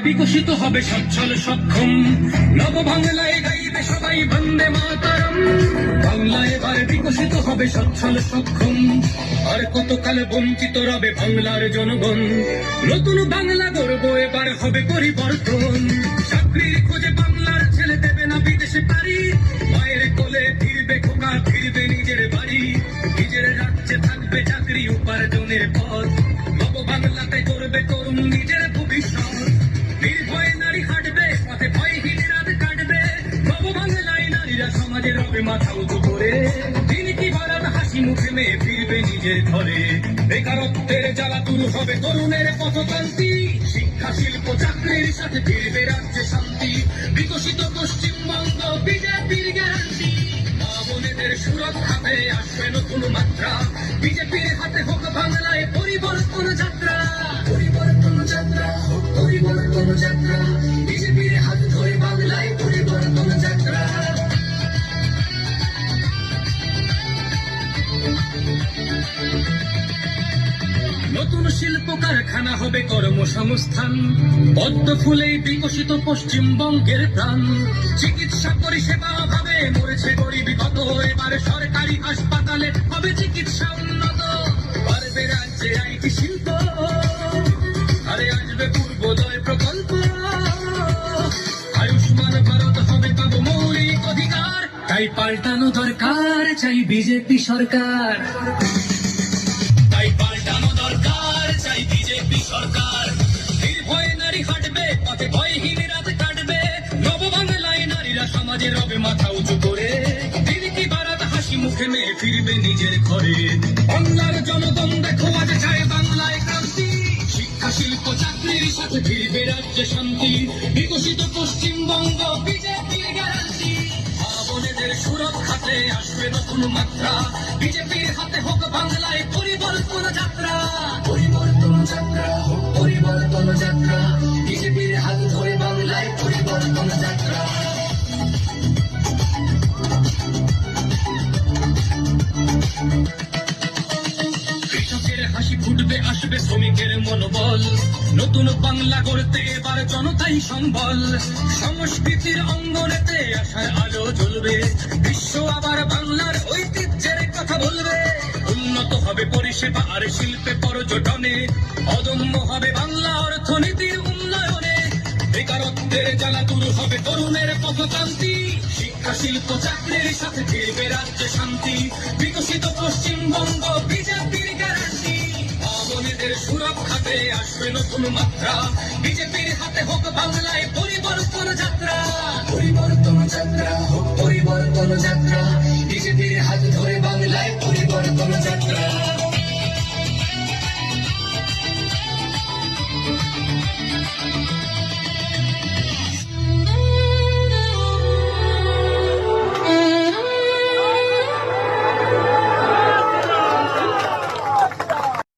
বিকশিত হবে সচ্ছল সক্ষম। নব বাংলায় গাইবে সবাই বন্দে মাতরম। বাংলা এবার বিকশিত হবে সচ্ছল সক্ষম। আর কতকাল বঞ্চিত রবে বাংলার জনগণ। নতুন বাংলা গর্ব এবার হবে পরিবর্তন। চাকরির খোঁজে বাংলার ছেলে দেবে না বিদেশে পারি। মায়ের কোলে ফিরবে খোকা, ফিরবে নিজের বাড়ি। নিজের রাজ্যে থাকবে চাকরি উপার্জনের পথ। নব বাংলাতে করবে তরুণ নিজের ভবিষ্যৎ। নির্ভয়ে নারী হাঁটবে পথে, ভয়হীন রাত কাটবে। নব বাংলায় নারীরা সমাজে রবে মাথা উঁচু করে। দিন কি ভারত হাসি মুখে মেয়ে ফিরবে নিজের ঘরে। বেকারত্বের জ্বালা দূর হবে তরুণের পথক্রান্তি। শিক্ষা শিল্প চাকরির সাথে ফিরবে রাজ্যে শান্তি। বিকশিত পশ্চিমবঙ্গ বিজেপির গ্যারান্টি। মা বোনেদের সুরক্ষাতে আসবে নতুন মাত্রা। বিজেপির হাতে হোক বাংলায় পরিবর্তন যাত্রা। পরিবর্তন যাত্রা হোক পরিবর্তন যাত্রা। বিজেপির হাত ধরে বাংলায় পরিবর্তন যাত্রা। নতুন শিল্প কারখানা হবে কর্মসংস্থান। পদ্ম ফুলে বিকশিত পশ্চিমবঙ্গের প্রাণ। চিকিৎসা পরিষেবা ভাবে মরেছে গরিবি কত। এবারে সরকারি হাসপাতালে হবে চিকিৎসা উন্নত। বাড়বে রাজ্যে আইটি শিল্প, আরে আসবে পূর্বোদয় প্রকল্প। আয়ুষ্মান ভারত হবে পাবো মৌলিক অধিকার। তাই পাল্টানো দরকার, চাই বিজেপি সরকার। তাই পাল্টানো দরকার, চাই বিজেপি সরকার। নির্ভয়ে নারী হাঁটবে পথে, ভয়হীন রাত কাটবে। নব বাংলায় নারীরা সমাজে রবে মাথা উঁচু করে। দিন কি ভারত হাসি মুখে মেয়ে ফিরবে নিজের ঘরে। বাংলার জনগণ দেখো আজ চায় বাংলায় ক্রান্তি। শিক্ষা শিল্প চাকরির সাথে ফিরবে রাজ্যে শান্তি। বিকশিত পশ্চিমবঙ্গ বিজেপির গ্যারান্টি। মা বোনেদের সুরক্ষাতে আসবে নতুন মাত্রা। বিজেপির হাতে হোক বাংলায় পরিবর্তন যাত্রা। পরিবর্তন যাত্রা হোক পরিবর্তন যাত্রা। বিজেপির হাত ধরে বাংলায় পরিবর্তন যাত্রা। কৃষকের হাসি ফুটবে, আসবে শ্রমিকের মনোবল। নতুন বাংলা গড়তে এবার জনতাই সম্বল। সংস্কৃতির অঙ্গনেতে আশার আলো জ্বলবে। বিশ্ব আবার বাংলার ঐতিহ্যের কথা বলবে। উন্নত হবে পরিষেবা আর শিল্পে পর্যটনে। অদম্য হবে বাংলা অর্থনীতির উন্নয়নে। বেকারত্বের জ্বালা দূর হবে তরুণের পথক্রান্তি। শিক্ষা শিল্প চাকরির সাথে ফিরবে রাজ্যে শান্তি। বিকশিত পশ্চিমবঙ্গ বিজেপির গ্যারান্টি। মা বোনেদের সুরক্ষাতে আসবে নতুন মাত্রা। বিজেপির হাতে হোক বাংলায় পরিবর্তন যাত্রা। পরিবর্তন যাত্রা হোক পরিবর্তন যাত্রা। বিজেপির হাত ধরে বাংলায় পরিবর্তন যাত্রা।